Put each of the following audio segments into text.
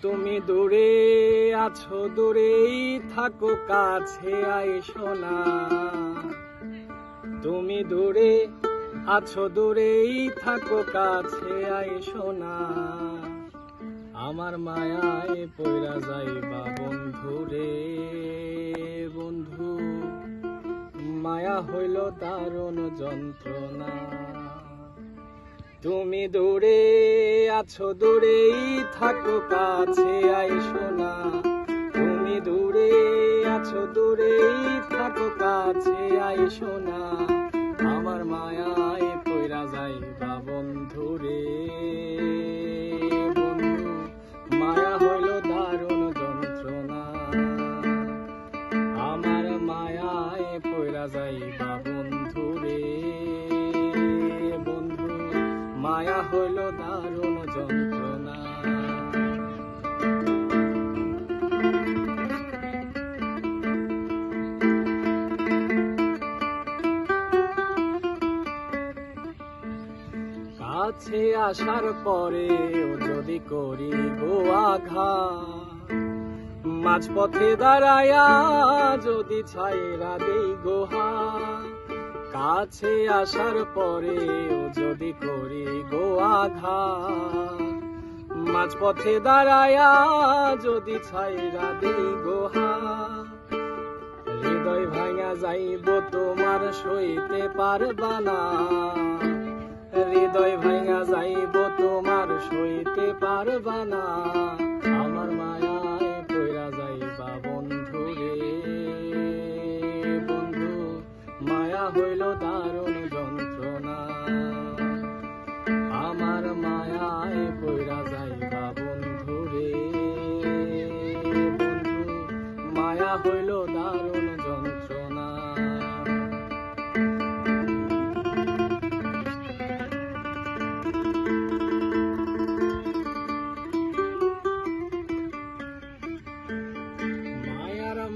তুমি দূরে আছো, দূরেই থাকো, কাছে আইসো না। তুমি দূরে আছো, দূরেই থাকো, কাছে আইসো না। আমার মায়ায় পইরা যাইবা বন্ধু রে বন্ধু, মায়া হইল দারুণ যন্ত্রণা। তুমি দূরে আছো, দূরেই থাকো, কাছে আইসো না। তুমি দূরে আছো, দূরেই থাকো, কাছে আইসো না। আমার মায়ায় পইরা যাইবা বন্ধু রে বন্ধু, মায়া হইল দারুণ যন্ত্রণা। আমার মায়ায় পইরা যাইবা বন্ধু রে বন্ধু, মায়া হইল দারুণ যন্ত্রণা। কাছে আসার পরেও যদি করি গো আঘাত, মাঝপথে দাঁড়ায়া যদি ছাইরা দেই গোহা। কাছে আসার পরেও যদি করি গো আঘাত, মাঝপথে দাঁড়ায়া যদি ছাইরা দেই গোহা। হৃদয় ভাঙা যাইব তোমার সইতে পারবা না। হৃদয় ভাঙা যাইব তোমার সইতে পারবা না। আমার মায়ায় পইরা যাইবা বন্ধু রে বন্ধু, মায়া হইল দারুণ যন্ত্রণা। আমার মায়ায় পইরা যাইবা বন্ধু রে বন্ধু, মায়া হইল দারুণ যন্ত্রণা।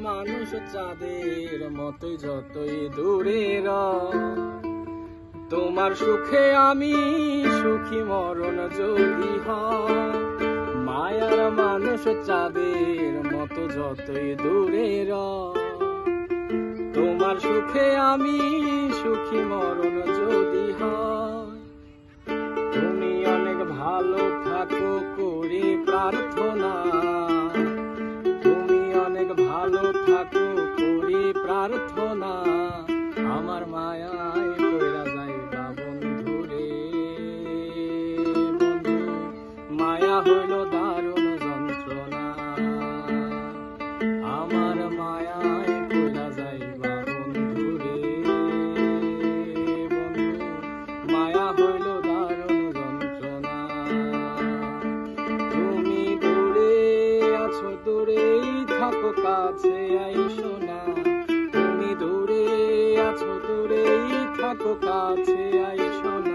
মানুষ চাঁদের মতোই যতই দূরে তোমার সুখে আমি সুখী, মরণ যদি হয়। মায়ার মানুষ চাঁদের মতো যতই দূরে তোমার সুখে আমি সুখী, মরণ যদি হয়। তুমি অনেক ভালো থাকো করি প্রার্থনা, ভালো থাকো করি প্রার্থনা। আমার মায়ায় পইরা যাইবা বন্ধু রে বন্ধু, মায়া হইল দারুণ যন্ত্রণা। আমার মায়ায় পইরা যাইবা বন্ধু রে বন্ধু, মায়া হইল দারুণ যন্ত্রণা। তুমি দূরে আছো, দূরেই থাকো, কাছে আইসো না। তুমি দূরে আছো, দূরেই থাকো, কাছে আইসো না।